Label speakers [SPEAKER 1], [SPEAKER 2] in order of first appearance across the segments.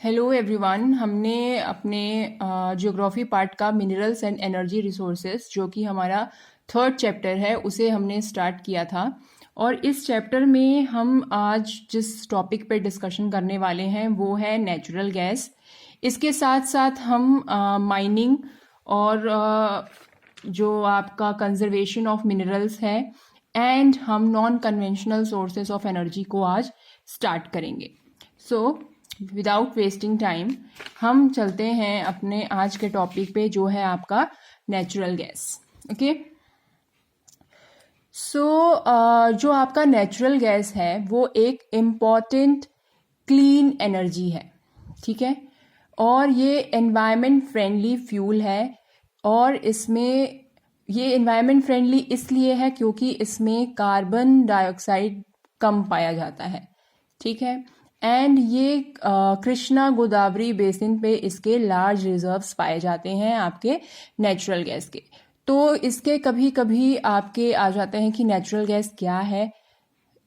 [SPEAKER 1] Hello everyone. हमने अपने geography part का मिनरल्स एंड एनर्जी रिसोर्सेज जो कि हमारा थर्ड चैप्टर है उसे हमने स्टार्ट किया था। और इस चैप्टर में हम आज जिस टॉपिक पे डिस्कशन करने वाले हैं वो है नेचुरल गैस। इसके साथ साथ हम माइनिंग और जो आपका कंजर्वेशन ऑफ मिनरल्स है एंड हम non conventional sources of energy को आज स्टार्ट करेंगे। सो विदाउट वेस्टिंग टाइम हम चलते हैं अपने आज के टॉपिक पे जो है आपका नेचुरल गैस। ओके, सो जो आपका नेचुरल गैस है वो एक इम्पॉर्टेंट क्लीन एनर्जी है, ठीक है। और ये एनवायरनमेंट फ्रेंडली फ्यूल है और इसमें ये एनवायरनमेंट फ्रेंडली इसलिए है क्योंकि इसमें कार्बन डाइऑक्साइड कम पाया जाता है, ठीक है। एंड ये कृष्णा गोदावरी बेसिन पे इसके लार्ज रिजर्व्स पाए जाते हैं आपके नेचुरल गैस के। तो इसके कभी कभी आपके आ जाते हैं कि नेचुरल गैस क्या है,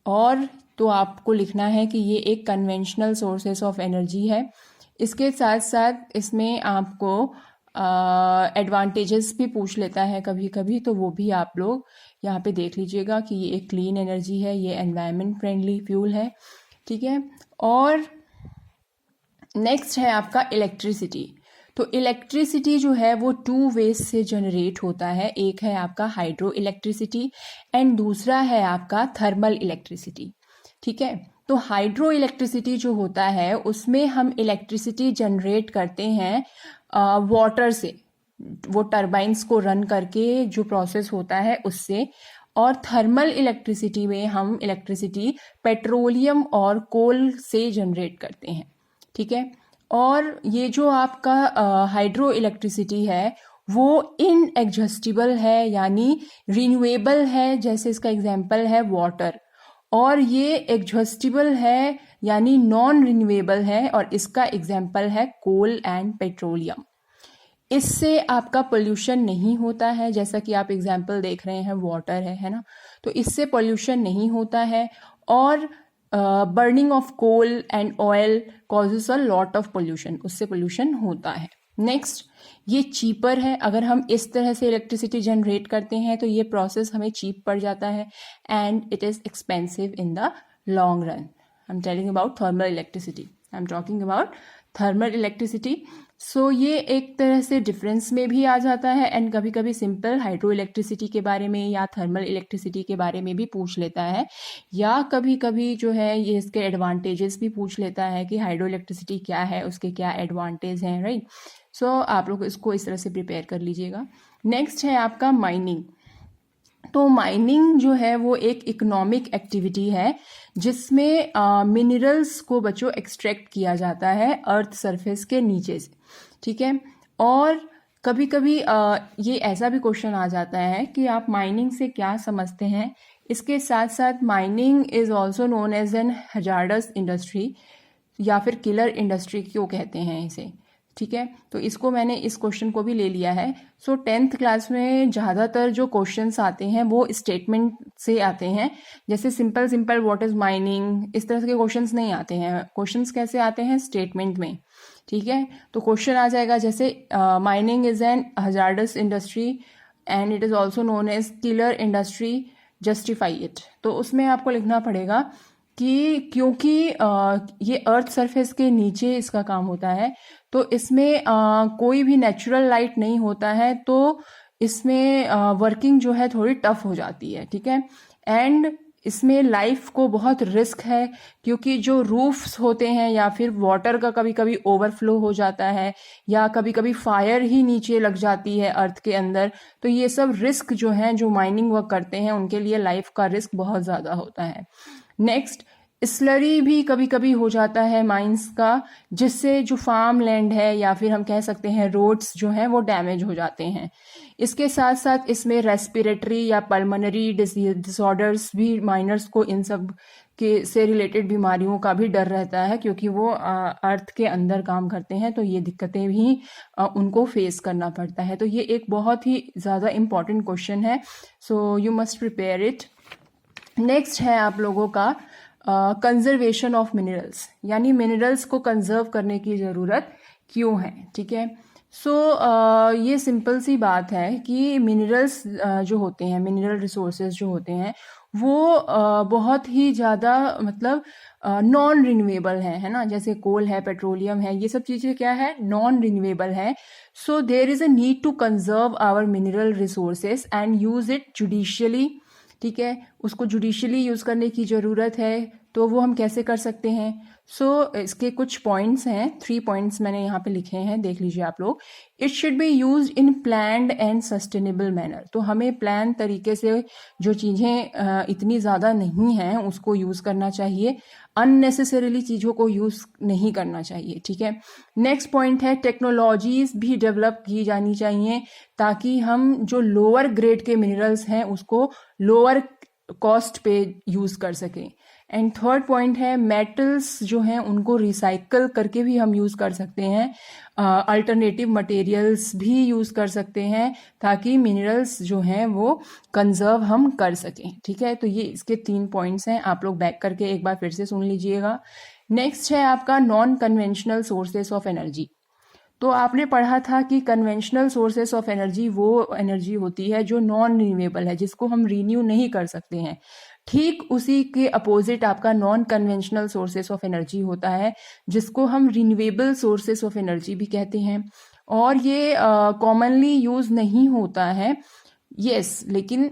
[SPEAKER 1] और तो आपको लिखना है कि ये एक कन्वेंशनल सोर्सेस ऑफ एनर्जी है। इसके साथ साथ इसमें आपको एडवांटेजेस भी पूछ लेता है कभी कभी, तो वो भी आप लोग यहाँ पे देख लीजिएगा कि ये एक क्लीन एनर्जी है, ये एनवायरनमेंट फ्रेंडली फ्यूल है, ठीक है। और नेक्स्ट है आपका इलेक्ट्रिसिटी। तो इलेक्ट्रिसिटी जो है वो टू वेज से जनरेट होता है। एक है आपका हाइड्रो इलेक्ट्रिसिटी एंड दूसरा है आपका थर्मल इलेक्ट्रिसिटी, ठीक है। तो हाइड्रो इलेक्ट्रिसिटी जो होता है उसमें हम इलेक्ट्रिसिटी जनरेट करते हैं वाटर से, वो टरबाइन्स को रन करके जो प्रोसेस होता है उससे। और थर्मल इलेक्ट्रिसिटी में हम इलेक्ट्रिसिटी पेट्रोलियम और कोल से जनरेट करते हैं, ठीक है। और ये जो आपका हाइड्रो इलेक्ट्रिसिटी है वो इनएग्जॉस्टिबल है, यानी रिन्यूएबल है, जैसे इसका एग्जांपल है वाटर। और ये एग्जॉस्टिबल है यानी नॉन रिन्यूएबल है, और इसका एग्जांपल है कोल एंड पेट्रोलियम। इससे आपका पोल्यूशन नहीं होता है, जैसा कि आप एग्जाम्पल देख रहे हैं वाटर है ना। तो इससे पोल्यूशन नहीं होता है। और burning of coal and oil causes a lot of pollution, उससे पोल्यूशन होता है। नेक्स्ट, ये चीपर है। अगर हम इस तरह से इलेक्ट्रिसिटी जनरेट करते हैं तो ये प्रोसेस हमें चीप पड़ जाता है and it is expensive in the long run. I am telling about thermal electricity, I am talking about thermal electricity. So ये एक तरह से डिफरेंस में भी आ जाता है एंड कभी कभी सिंपल हाइड्रो इलेक्ट्रिसिटी के बारे में या थर्मल इलेक्ट्रिसिटी के बारे में भी पूछ लेता है, या कभी कभी जो है ये इसके एडवांटेजेस भी पूछ लेता है कि हाइड्रो इलेक्ट्रिसिटी क्या है, उसके क्या एडवांटेज हैं, राइट। सो आप लोग इसको इस तरह से प्रिपेयर कर लीजिएगा। नेक्स्ट है आपका माइनिंग। तो माइनिंग जो है वो एक इकोनॉमिक एक्टिविटी है जिसमें मिनरल्स को बच्चों एक्सट्रैक्ट किया जाता है अर्थ सरफेस के नीचे से, ठीक है। और कभी कभी ये ऐसा भी क्वेश्चन आ जाता है कि आप माइनिंग से क्या समझते हैं। इसके साथ साथ mining is also known as an hazardous industry या फिर किलर इंडस्ट्री क्यों कहते हैं इसे, ठीक है। तो इसको मैंने इस क्वेश्चन को भी ले लिया है। सो 10th क्लास में ज़्यादातर जो क्वेश्चंस आते हैं वो स्टेटमेंट से आते हैं, जैसे simple simple what is mining, इस तरह के क्वेश्चंस नहीं आते हैं। क्वेश्चंस कैसे आते हैं, स्टेटमेंट में, ठीक है। तो क्वेश्चन आ जाएगा जैसे mining is an hazardous industry and it is also known as killer industry, justify it. तो उसमें आपको लिखना पड़ेगा कि क्योंकि ये अर्थ सरफेस के नीचे इसका काम होता है, तो इसमें कोई भी नेचुरल लाइट नहीं होता है, तो इसमें वर्किंग जो है थोड़ी टफ हो जाती है, ठीक है। एंड इसमें लाइफ को बहुत रिस्क है क्योंकि जो रूफ्स होते हैं या फिर वाटर का कभी कभी ओवरफ्लो हो जाता है या कभी कभी फायर ही नीचे लग जाती है अर्थ के अंदर। तो ये सब रिस्क जो हैं, जो माइनिंग वर्क करते हैं उनके लिए लाइफ का रिस्क बहुत ज़्यादा होता है। नेक्स्ट, स्लरी भी कभी कभी हो जाता है माइंस का, जिससे जो फार्म लैंड है या फिर हम कह सकते हैं रोड्स जो हैं वो डैमेज हो जाते हैं। इसके साथ साथ इसमें रेस्पिरेटरी या पल्मोनरी डिसऑर्डर्स भी माइनर्स को इन सब के से रिलेटेड बीमारियों का भी डर रहता है क्योंकि वो अर्थ के अंदर काम करते हैं, तो ये दिक्कतें भी उनको फेस करना पड़ता है। तो ये एक बहुत ही ज़्यादा इम्पॉर्टेंट क्वेश्चन है, so you must prepare it. Next है आप लोगों का कंजर्वेशन ऑफ मिनरल्स, यानी मिनरल्स को कंजर्व करने की ज़रूरत क्यों है, ठीक है। सो ये सिंपल सी बात है कि मिनरल्स जो होते हैं, मिनरल रिसोर्सेज जो होते हैं वो बहुत ही ज़्यादा मतलब नॉन रिन्यूएबल है ना, जैसे कोल है, पेट्रोलियम है, ये सब चीज़ें क्या है, नॉन रिन्यूएबल है। So there is a need to conserve our mineral resources and use it judiciously, ठीक है, उसको जुडिशियली यूज़ करने की ज़रूरत है। तो वो हम कैसे कर सकते हैं? इसके कुछ पॉइंट्स हैं, 3 पॉइंट्स मैंने यहाँ पे लिखे हैं, देख लीजिए आप लोग। It should be use in planned and sustainable manner, तो हमें प्लान तरीके से जो चीज़ें इतनी ज़्यादा नहीं हैं उसको यूज़ करना चाहिए, अननेसेसरीली चीज़ों को यूज़ नहीं करना चाहिए, ठीक है। नेक्स्ट पॉइंट है टेक्नोलॉजीज भी डेवलप की जानी चाहिए ताकि हम जो लोअर ग्रेड के मिनरल्स हैं उसको लोअर कॉस्ट पे यूज़ कर सकें। एंड थर्ड पॉइंट है मेटल्स जो हैं उनको रिसाइकल करके भी हम यूज़ कर सकते हैं, अल्टरनेटिव मटेरियल्स भी यूज़ कर सकते हैं ताकि मिनरल्स जो हैं वो कंजर्व हम कर सकें, ठीक है। तो ये इसके 3 पॉइंट्स हैं, आप लोग बैक करके एक बार फिर से सुन लीजिएगा। नेक्स्ट है आपका non conventional sources of energy. तो आपने पढ़ा था कि कन्वेंशनल सोर्सेस ऑफ एनर्जी वो एनर्जी होती है जो नॉन रिन्यूएबल है, जिसको हम रिन्यू नहीं कर सकते हैं। ठीक उसी के अपोजिट आपका non conventional sources of energy होता है जिसको हम रिन्यूएबल सोर्सेस ऑफ एनर्जी भी कहते हैं, और ये कॉमनली यूज नहीं होता है, यस, लेकिन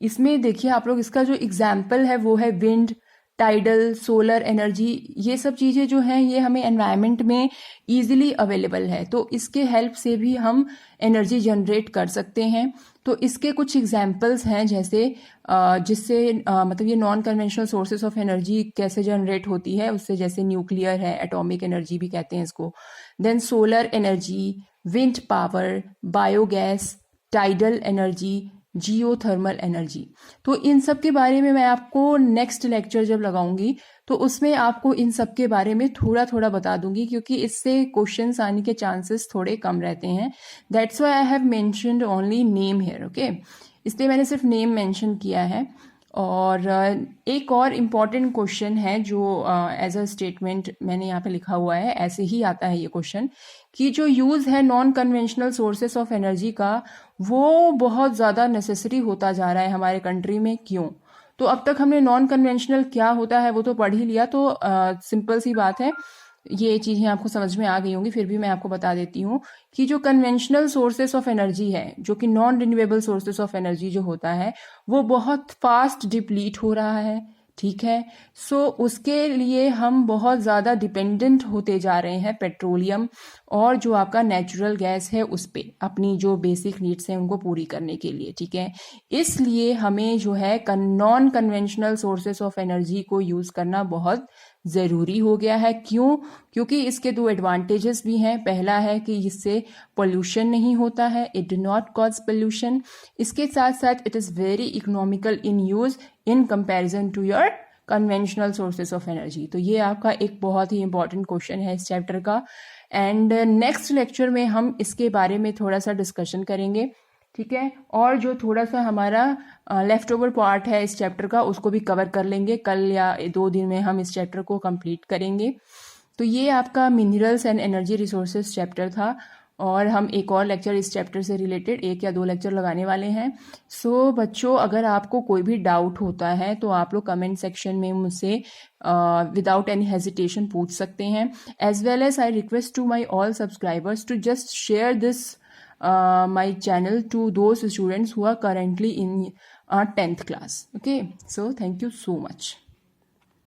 [SPEAKER 1] इसमें देखिए आप लोग, इसका जो एग्जाम्पल है वो है विंड, टाइडल, सोलर एनर्जी, ये सब चीज़ें जो हैं ये हमें एनवायरनमेंट में इजीली अवेलेबल है, तो इसके हेल्प से भी हम एनर्जी जनरेट कर सकते हैं। तो इसके कुछ एग्जांपल्स हैं, जैसे जिससे मतलब ये non conventional sources of energy कैसे जनरेट होती है उससे, जैसे न्यूक्लियर है, एटॉमिक एनर्जी भी कहते हैं इसको, then solar energy, wind power, biogas, tidal energy, geothermal energy. तो इन सब के बारे में मैं आपको नेक्स्ट लेक्चर जब लगाऊंगी तो उसमें आपको इन सब के बारे में थोड़ा थोड़ा बता दूंगी, क्योंकि इससे क्वेश्चंस आने के चांसेस थोड़े कम रहते हैं। That's why I have mentioned only name here, okay, इसलिए मैंने सिर्फ नेम मेंशन किया है। और एक और इम्पॉर्टेंट क्वेश्चन है जो एज अ स्टेटमेंट मैंने यहाँ पे लिखा हुआ है, ऐसे ही आता है ये क्वेश्चन, कि जो यूज़ है non conventional sources of energy का वो बहुत ज़्यादा नेसेसरी होता जा रहा है हमारे कंट्री में, क्यों? तो अब तक हमने नॉन कन्वेंशनल क्या होता है वो तो पढ़ ही लिया, तो सिंपल सी बात है, ये चीज़ें आपको समझ में आ गई होंगी, फिर भी मैं आपको बता देती हूँ कि जो कन्वेंशनल सोर्सेस ऑफ एनर्जी है, जो कि non renewable sources of energy जो होता है वो बहुत फास्ट डिप्लीट हो रहा है, ठीक है। सो उसके लिए हम बहुत ज़्यादा डिपेंडेंट होते जा रहे हैं पेट्रोलियम और जो आपका नेचुरल गैस है उस पे, अपनी जो बेसिक नीड्स हैं उनको पूरी करने के लिए, ठीक है। इसलिए हमें जो है non conventional sources of energy को यूज़ करना बहुत ज़रूरी हो गया है। क्यों? क्योंकि इसके 2 एडवांटेजेस भी हैं। पहला है कि इससे पोल्यूशन नहीं होता है, it do not cause pollution. इसके साथ साथ it is very economical in use in comparison to your conventional sources of energy. तो ये आपका एक बहुत ही इंपॉर्टेंट क्वेश्चन है इस चैप्टर का, एंड नेक्स्ट लेक्चर में हम इसके बारे में थोड़ा सा डिस्कशन करेंगे, ठीक है। और जो थोड़ा सा हमारा लेफ्ट ओवर पार्ट है इस चैप्टर का उसको भी कवर कर लेंगे, कल या 2 दिन में हम इस चैप्टर को कंप्लीट करेंगे। तो ये आपका minerals and energy resources chapter था, और हम एक और लेक्चर इस चैप्टर से रिलेटेड 1 या 2 लेक्चर लगाने वाले हैं। सो बच्चों, अगर आपको कोई भी डाउट होता है तो आप लोग कमेंट सेक्शन में मुझसे विदाउट एनी हेजिटेशन पूछ सकते हैं, as well as I request to my all subscribers to just share this my channel to those students who are currently in 10th class. Okay, so thank you so much.